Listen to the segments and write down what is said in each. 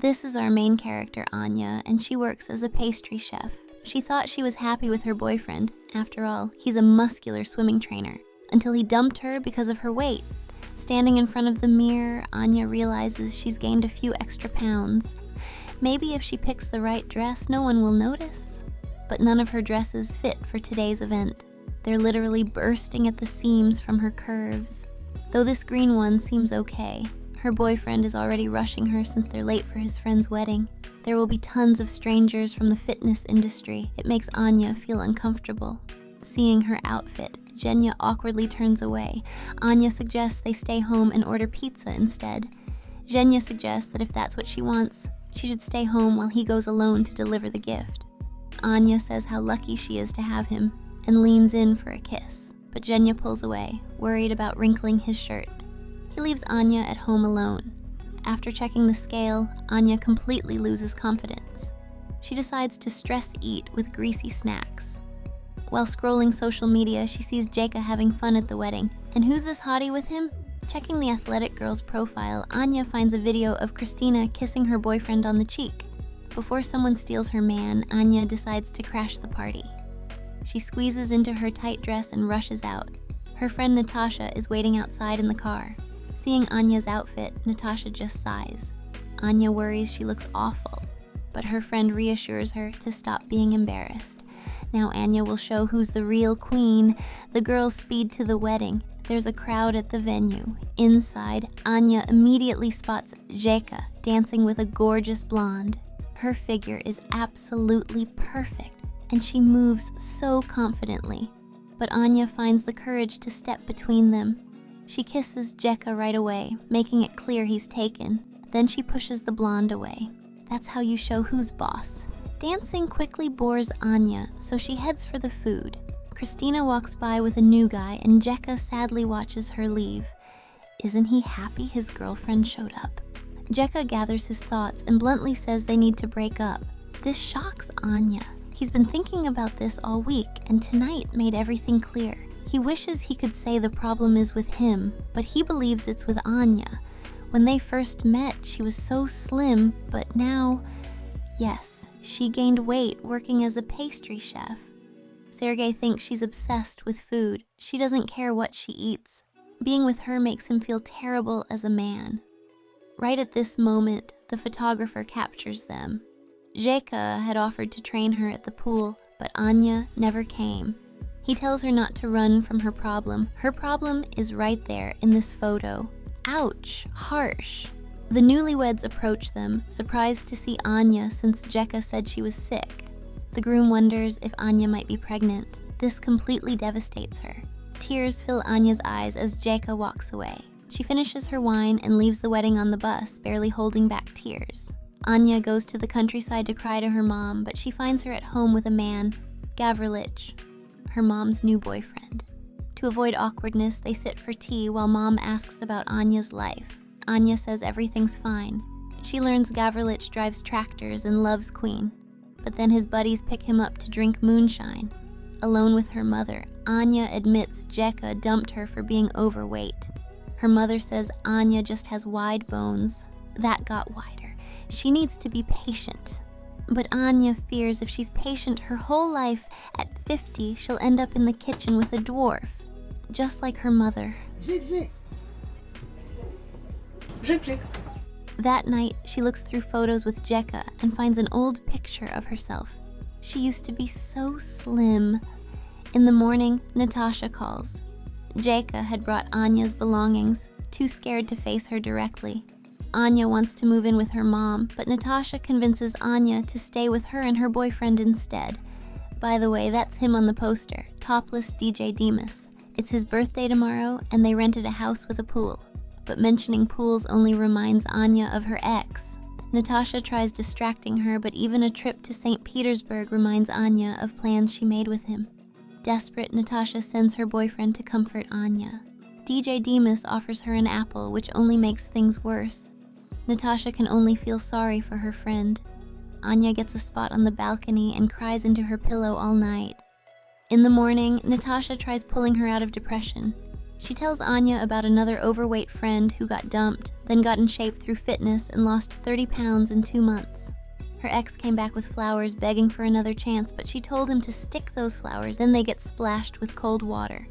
This is our main character, Anya, and she works as a pastry chef. She thought she was happy with her boyfriend. After all, he's a muscular swimming trainer. Until he dumped her because of her weight. Standing in front of the mirror, Anya realizes she's gained a few extra pounds. Maybe if she picks the right dress, no one will notice. But none of her dresses fit for today's event. They're literally bursting at the seams from her curves. Though this green one seems okay, her boyfriend is already rushing her since they're late for his friend's wedding. There will be tons of strangers from the fitness industry. It makes Anya feel uncomfortable. Seeing her outfit, Zhenya awkwardly turns away. Anya suggests they stay home and order pizza instead. Zhenya suggests that if that's what she wants, she should stay home while he goes alone to deliver the gift. Anya says how lucky she is to have him and leans in for a kiss, but Zhenya pulls away, worried about wrinkling his shirt. He leaves Anya at home alone. After checking the scale, Anya completely loses confidence. She decides to stress eat with greasy snacks. While scrolling social media, she sees Zhenya having fun at the wedding. And who's this hottie with him? Checking the athletic girl's profile, Anya finds a video of Christina kissing her boyfriend on the cheek. Before someone steals her man, Anya decides to crash the party. She squeezes into her tight dress and rushes out. Her friend Natasha is waiting outside in the car. Seeing Anya's outfit, Natasha just sighs. Anya worries she looks awful, but her friend reassures her to stop being embarrassed. Now Anya will show who's the real queen. The girls speed to the wedding. There's a crowd at the venue. Inside, Anya immediately spots Zhenya dancing with a gorgeous blonde. Her figure is absolutely perfect, and she moves so confidently. But Anya finds the courage to step between them. She kisses Zhenya right away, making it clear he's taken. Then she pushes the blonde away. That's how you show who's boss. Dancing quickly bores Anya, so she heads for the food. Christina walks by with a new guy, and Zhenya sadly watches her leave. Isn't he happy his girlfriend showed up? Zhenya gathers his thoughts and bluntly says they need to break up. This shocks Anya. He's been thinking about this all week, and tonight made everything clear. He wishes he could say the problem is with him, but he believes it's with Anya. When they first met, she was so slim, but now, yes, she gained weight working as a pastry chef. Sergei thinks she's obsessed with food. She doesn't care what she eats. Being with her makes him feel terrible as a man. Right at this moment, the photographer captures them. Zhenya had offered to train her at the pool, but Anya never came. He tells her not to run from her problem. Her problem is right there in this photo. Ouch, harsh. The newlyweds approach them, surprised to see Anya since Zhenya said she was sick. The groom wonders if Anya might be pregnant. This completely devastates her. Tears fill Anya's eyes as Zhenya walks away. She finishes her wine and leaves the wedding on the bus, barely holding back tears. Anya goes to the countryside to cry to her mom, but she finds her at home with a man, Gavrilich, her mom's new boyfriend. To avoid awkwardness, they sit for tea while mom asks about Anya's life. Anya says everything's fine. She learns Gavrilich drives tractors and loves Queen, but then his buddies pick him up to drink moonshine. Alone with her mother, Anya admits Zhenya dumped her for being overweight. Her mother says Anya just has wide bones. That got wider. She needs to be patient. But Anya fears if she's patient her whole life, at 50, she'll end up in the kitchen with a dwarf, just like her mother. That night, she looks through photos with Zhenya and finds an old picture of herself. She used to be so slim. In the morning, Natasha calls. Zhenya had brought Anya's belongings, too scared to face her directly. Anya wants to move in with her mom, but Natasha convinces Anya to stay with her and her boyfriend instead. By the way, that's him on the poster, topless DJ Demas. It's his birthday tomorrow, and they rented a house with a pool. But mentioning pools only reminds Anya of her ex. Natasha tries distracting her, but even a trip to St. Petersburg reminds Anya of plans she made with him. Desperate, Natasha sends her boyfriend to comfort Anya. DJ Demas offers her an apple, which only makes things worse. Natasha can only feel sorry for her friend. Anya gets a spot on the balcony and cries into her pillow all night. In the morning, Natasha tries pulling her out of depression. She tells Anya about another overweight friend who got dumped, then got in shape through fitness and lost 30 pounds in 2 months. Her ex came back with flowers begging for another chance, but she told him to stick those flowers, then they get splashed with cold water.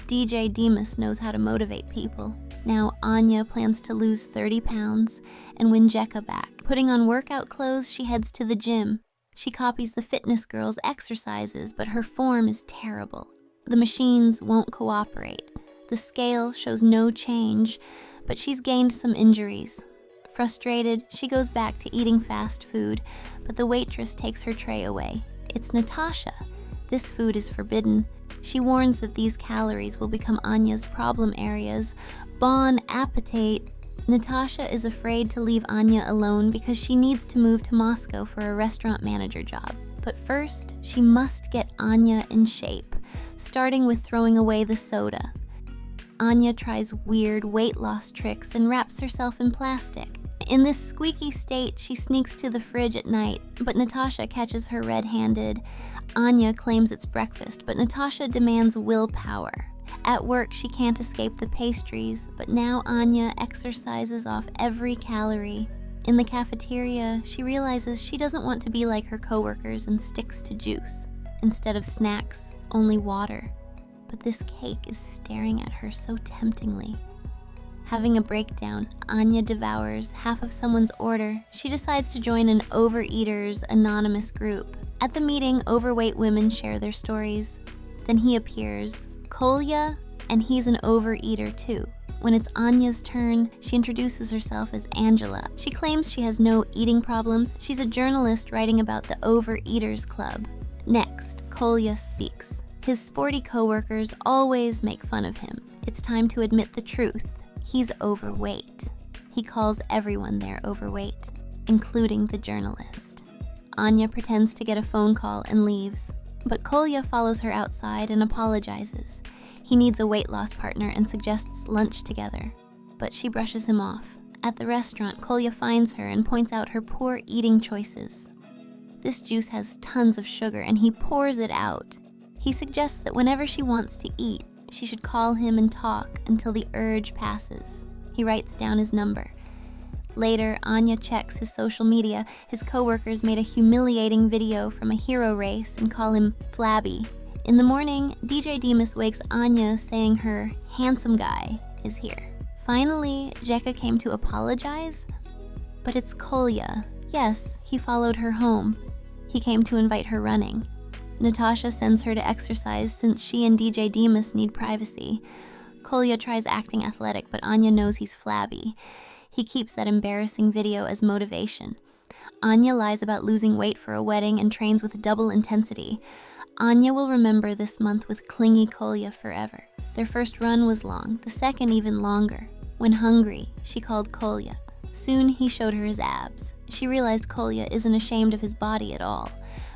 DJ Demas knows how to motivate people. Now Anya plans to lose 30 pounds and win Zhenya back. Putting on workout clothes, she heads to the gym. She copies the fitness girl's exercises, but her form is terrible. The machines won't cooperate. The scale shows no change, but she's gained some injuries. Frustrated, she goes back to eating fast food, but the waitress takes her tray away. It's Natasha. This food is forbidden. She warns that these calories will become Anya's problem areas. Bon appetit. Natasha is afraid to leave Anya alone because she needs to move to Moscow for a restaurant manager job. But first, she must get Anya in shape, starting with throwing away the soda. Anya tries weird weight loss tricks and wraps herself in plastic. In this squeaky state, she sneaks to the fridge at night, but Natasha catches her red-handed. Anya claims it's breakfast, but Natasha demands willpower. At work, she can't escape the pastries, but now Anya exercises off every calorie. In the cafeteria, she realizes she doesn't want to be like her coworkers and sticks to juice. Instead of snacks, only water. But this cake is staring at her so temptingly. Having a breakdown, Anya devours half of someone's order. She decides to join an Overeaters Anonymous group. At the meeting, overweight women share their stories. Then he appears, Kolya, and he's an overeater too. When it's Anya's turn, she introduces herself as Angela. She claims she has no eating problems. She's a journalist writing about the Overeaters Club. Next, Kolya speaks. His sporty coworkers always make fun of him. It's time to admit the truth. He's overweight. He calls everyone there overweight, including the journalist. Anya pretends to get a phone call and leaves, but Kolya follows her outside and apologizes. He needs a weight loss partner and suggests lunch together, but she brushes him off. At the restaurant, Kolya finds her and points out her poor eating choices. This juice has tons of sugar and he pours it out. He suggests that whenever she wants to eat, she should call him and talk until the urge passes. He writes down his number. Later, Anya checks his social media. His coworkers made a humiliating video from a hero race and call him flabby. In the morning, DJ Demas wakes Anya saying her handsome guy is here. Finally, Zhenya came to apologize, but it's Kolya. Yes, he followed her home. He came to invite her running. Natasha sends her to exercise since she and DJ Demas need privacy. Kolya tries acting athletic, but Anya knows he's flabby. He keeps that embarrassing video as motivation. Anya lies about losing weight for a wedding and trains with double intensity. Anya will remember this month with clingy Kolya forever. Their first run was long, the second even longer. When hungry, she called Kolya. Soon he showed her his abs. She realized Kolya isn't ashamed of his body at all.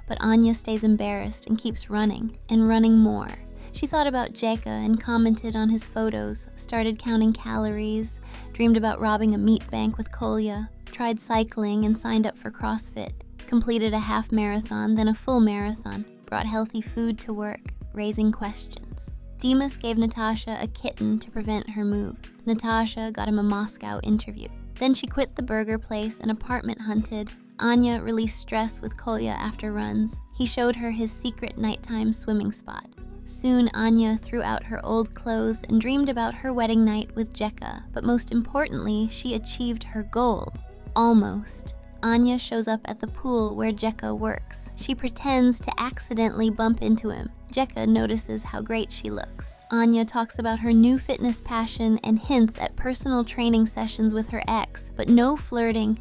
But Anya stays embarrassed and keeps running, and running more. She thought about Zhenya and commented on his photos, started counting calories, dreamed about robbing a meat bank with Kolya, tried cycling and signed up for CrossFit, completed a half marathon, then a full marathon, brought healthy food to work, raising questions. Demas gave Natasha a kitten to prevent her move. Natasha got him a Moscow interview. Then she quit the burger place and apartment hunted. Anya released stress with Kolya after runs. He showed her his secret nighttime swimming spot. Soon Anya threw out her old clothes and dreamed about her wedding night with Zhenya, but most importantly, she achieved her goal. Almost. Anya shows up at the pool where Zhenya works. She pretends to accidentally bump into him. Zhenya notices how great she looks. Anya talks about her new fitness passion and hints at personal training sessions with her ex, but no flirting.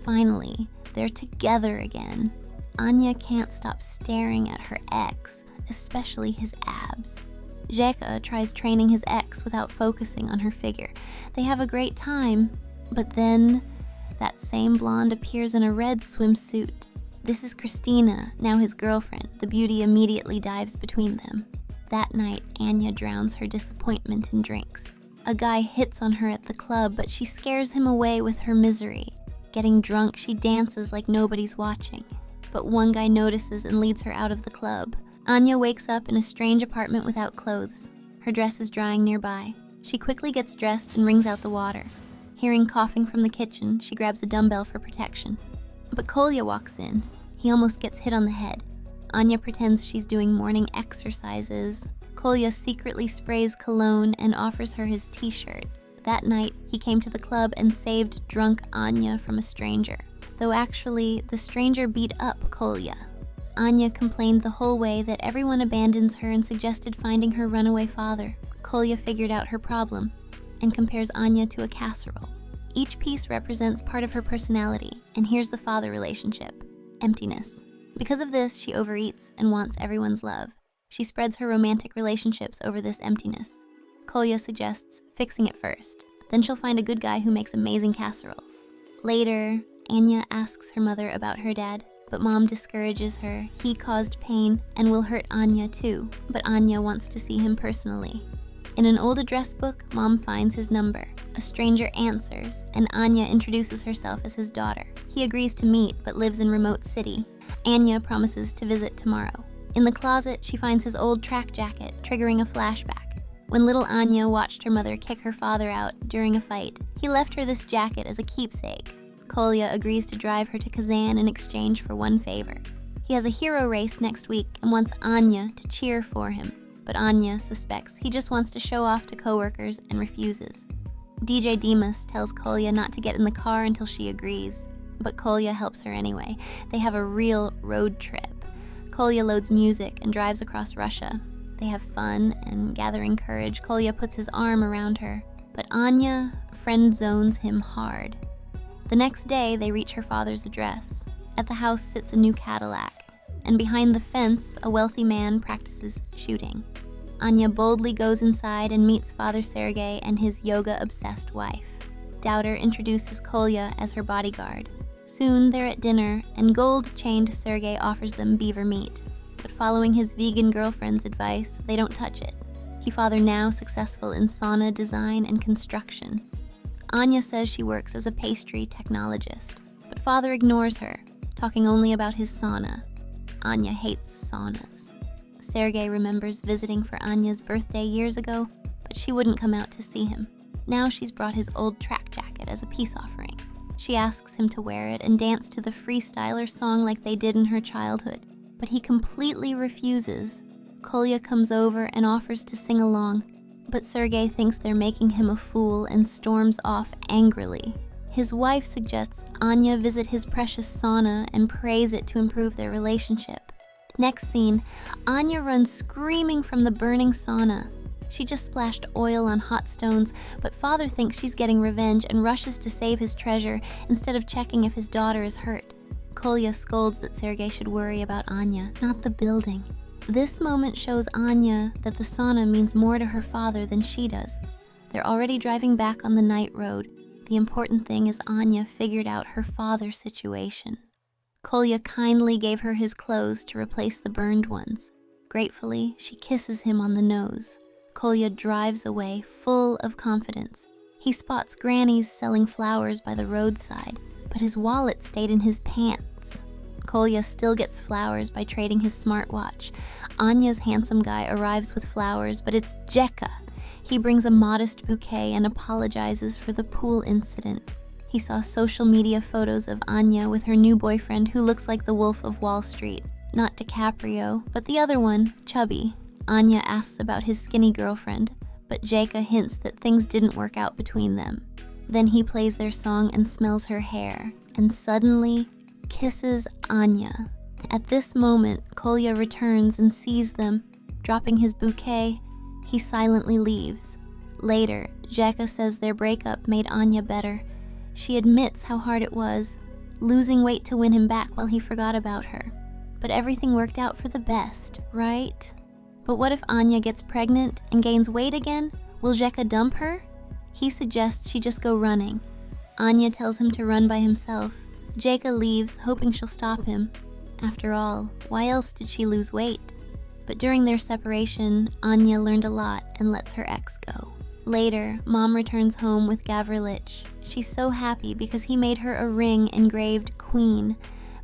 Finally, they're together again. Anya can't stop staring at her ex, especially his abs. Zhenya tries training his ex without focusing on her figure. They have a great time, but then that same blonde appears in a red swimsuit. This is Christina, now his girlfriend. The beauty immediately dives between them. That night, Anya drowns her disappointment in drinks. A guy hits on her at the club, but she scares him away with her misery. Getting drunk, she dances like nobody's watching. But one guy notices and leads her out of the club. Anya wakes up in a strange apartment without clothes. Her dress is drying nearby. She quickly gets dressed and wrings out the water. Hearing coughing from the kitchen, she grabs a dumbbell for protection. But Kolya walks in. He almost gets hit on the head. Anya pretends she's doing morning exercises. Kolya secretly sprays cologne and offers her his t-shirt. That night, he came to the club and saved drunk Anya from a stranger. Though actually, the stranger beat up Kolya. Anya complained the whole way that everyone abandons her and suggested finding her runaway father. Kolya figured out her problem and compares Anya to a casserole. Each piece represents part of her personality, and here's the father relationship: emptiness. Because of this, she overeats and wants everyone's love. She spreads her romantic relationships over this emptiness. Kolya suggests fixing it first. Then she'll find a good guy who makes amazing casseroles. Later, Anya asks her mother about her dad, but Mom discourages her. He caused pain and will hurt Anya too, but Anya wants to see him personally. In an old address book, Mom finds his number. A stranger answers, and Anya introduces herself as his daughter. He agrees to meet, but lives in remote city. Anya promises to visit tomorrow. In the closet, she finds his old track jacket, triggering a flashback. When little Anya watched her mother kick her father out during a fight, he left her this jacket as a keepsake. Kolya agrees to drive her to Kazan in exchange for one favor. He has a hero race next week and wants Anya to cheer for him. But Anya suspects he just wants to show off to coworkers and refuses. DJ Dimas tells Kolya not to get in the car until she agrees, but Kolya helps her anyway. They have a real road trip. Kolya loads music and drives across Russia. They have fun, and gathering courage, Kolya puts his arm around her, but Anya friend zones him hard. The next day, they reach her father's address. At the house sits a new Cadillac, and behind the fence, a wealthy man practices shooting. Anya boldly goes inside and meets Father Sergei and his yoga-obsessed wife. Doubter introduces Kolya as her bodyguard. Soon they're at dinner, and gold-chained Sergei offers them beaver meat. But following his vegan girlfriend's advice, they don't touch it. He father now successful in sauna design and construction. Anya says she works as a pastry technologist, but father ignores her, talking only about his sauna. Anya hates saunas. Sergei remembers visiting for Anya's birthday years ago, but she wouldn't come out to see him. Now she's brought his old track jacket as a peace offering. She asks him to wear it and dance to the Freestyler song like they did in her childhood, but he completely refuses. Kolya comes over and offers to sing along, but Sergei thinks they're making him a fool and storms off angrily. His wife suggests Anya visit his precious sauna and praise it to improve their relationship. Next scene, Anya runs screaming from the burning sauna. She just splashed oil on hot stones, but father thinks she's getting revenge and rushes to save his treasure instead of checking if his daughter is hurt. Kolya scolds that Sergei should worry about Anya, not the building. This moment shows Anya that the sauna means more to her father than she does. They're already driving back on the night road. The important thing is Anya figured out her father's situation. Kolya kindly gave her his clothes to replace the burned ones. Gratefully, she kisses him on the nose. Kolya drives away, full of confidence. He spots grannies selling flowers by the roadside, but his wallet stayed in his pants. Kolya still gets flowers by trading his smartwatch. Anya's handsome guy arrives with flowers, but it's Zhenya. He brings a modest bouquet and apologizes for the pool incident. He saw social media photos of Anya with her new boyfriend who looks like the Wolf of Wall Street. Not DiCaprio, but the other one, Chubby. Anya asks about his skinny girlfriend, but Zhenya hints that things didn't work out between them. Then he plays their song and smells her hair, and suddenly kisses Anya. At this moment, Kolya returns and sees them. Dropping his bouquet, he silently leaves. Later, Zhenya says their breakup made Anya better. She admits how hard it was, losing weight to win him back while he forgot about her. But everything worked out for the best, right? But what if Anya gets pregnant and gains weight again? Will Zhenya dump her? He suggests she just go running. Anya tells him to run by himself. Zhenya leaves, hoping she'll stop him. After all, why else did she lose weight? But during their separation, Anya learned a lot and lets her ex go. Later, Mom returns home with Gavrilich. She's so happy because he made her a ring engraved Queen.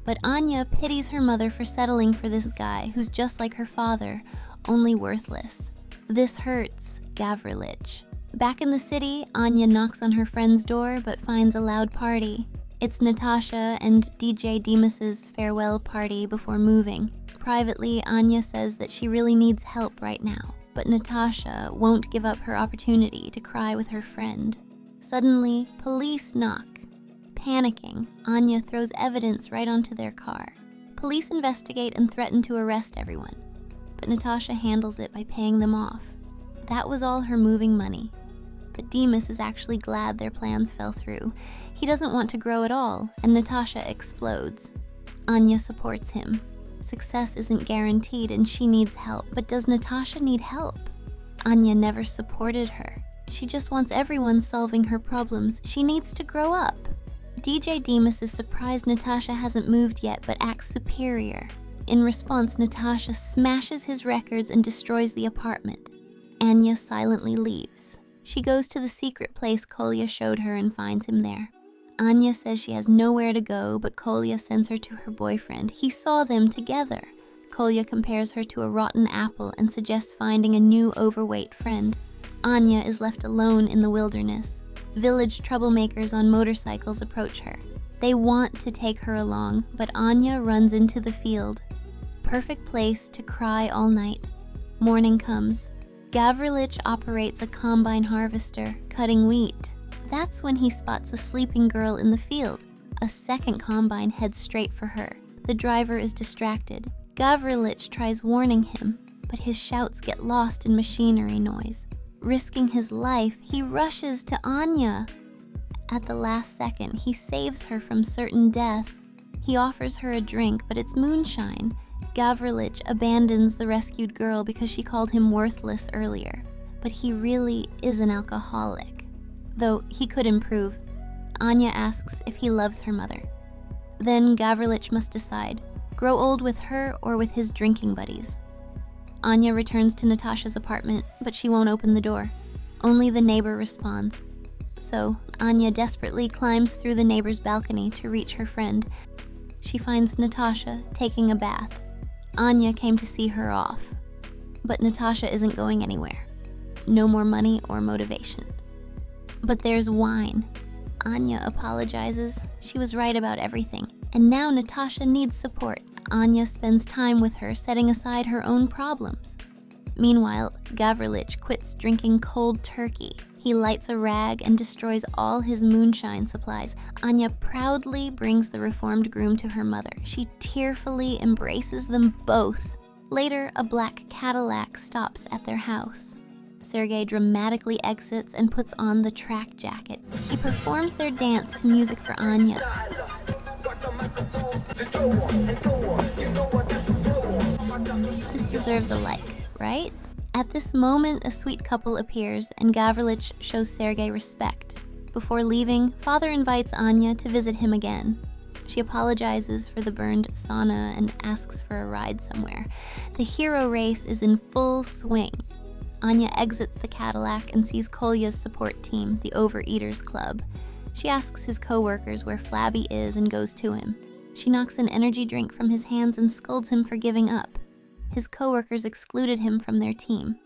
But Anya pities her mother for settling for this guy who's just like her father, only worthless. This hurts Gavrilich. Back in the city, Anya knocks on her friend's door but finds a loud party. It's Natasha and DJ Demas's farewell party before moving. Privately, Anya says that she really needs help right now, but Natasha won't give up her opportunity to cry with her friend. Suddenly, police knock. Panicking, Anya throws evidence right onto their car. Police investigate and threaten to arrest everyone, but Natasha handles it by paying them off. That was all her moving money. But Demas is actually glad their plans fell through. He doesn't want to grow at all, and Natasha explodes. Anya supports him. Success isn't guaranteed and she needs help, but does Natasha need help? Anya never supported her. She just wants everyone solving her problems. She needs to grow up. DJ Demas is surprised Natasha hasn't moved yet, but acts superior. In response, Natasha smashes his records and destroys the apartment. Anya silently leaves. She goes to the secret place Kolya showed her and finds him there. Anya says she has nowhere to go, but Kolya sends her to her boyfriend. He saw them together. Kolya compares her to a rotten apple and suggests finding a new overweight friend. Anya is left alone in the wilderness. Village troublemakers on motorcycles approach her. They want to take her along, but Anya runs into the field. Perfect place to cry all night. Morning comes. Gavrilich operates a combine harvester, cutting wheat. That's when he spots a sleeping girl in the field. A second combine heads straight for her. The driver is distracted. Gavrilich tries warning him, but his shouts get lost in machinery noise. Risking his life, he rushes to Anya. At the last second, he saves her from certain death. He offers her a drink, but it's moonshine. Gavrilich abandons the rescued girl because she called him worthless earlier, but he really is an alcoholic. Though he could improve. Anya asks if he loves her mother. Then Gavrilich must decide, grow old with her or with his drinking buddies. Anya returns to Natasha's apartment, but she won't open the door. Only the neighbor responds. So Anya desperately climbs through the neighbor's balcony to reach her friend. She finds Natasha taking a bath. Anya came to see her off, but Natasha isn't going anywhere. No more money or motivation. But there's wine. Anya apologizes. She was right about everything. And now Natasha needs support. Anya spends time with her, setting aside her own problems. Meanwhile, Gavrilich quits drinking cold turkey. He lights a rag and destroys all his moonshine supplies. Anya proudly brings the reformed groom to her mother. She tearfully embraces them both. Later, a black Cadillac stops at their house. Sergei dramatically exits and puts on the track jacket. He performs their dance to music for Anya. This deserves a like, right? At this moment, a sweet couple appears and Gavrilich shows Sergei respect. Before leaving, father invites Anya to visit him again. She apologizes for the burned sauna and asks for a ride somewhere. The hero race is in full swing. Anya exits the Cadillac and sees Kolya's support team, the Overeaters Club. She asks his co-workers where Flabby is and goes to him. She knocks an energy drink from his hands and scolds him for giving up. His co-workers excluded him from their team.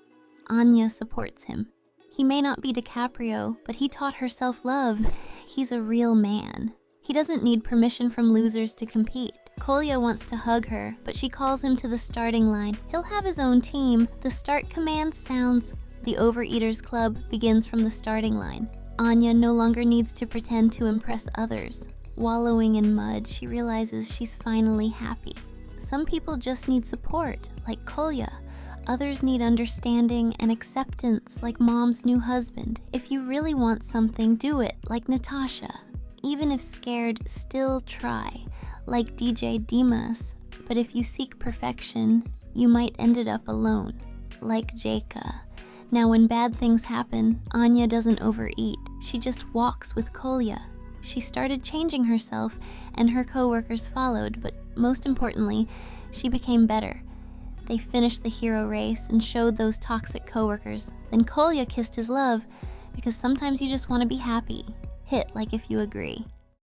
Anya supports him. He may not be DiCaprio, but he taught her self-love. He's a real man. He doesn't need permission from losers to compete. Kolya wants to hug her, but she calls him to the starting line. He'll have his own team. The start command sounds. The Overeaters Club begins from the starting line. Anya no longer needs to pretend to impress others. Wallowing in mud, she realizes she's finally happy. Some people just need support, like Kolya. Others need understanding and acceptance, like mom's new husband. If you really want something, do it, like Natasha. Even if scared, still try, like DJ Demas. But if you seek perfection, you might end it up alone, like Zhenya. Now when bad things happen, Anya doesn't overeat. She just walks with Kolya. She started changing herself, and her co-workers followed, but most importantly, she became better. They finished the hero race and showed those toxic co-workers. Then Kolya kissed his love, because sometimes you just want to be happy. Hit like if you agree.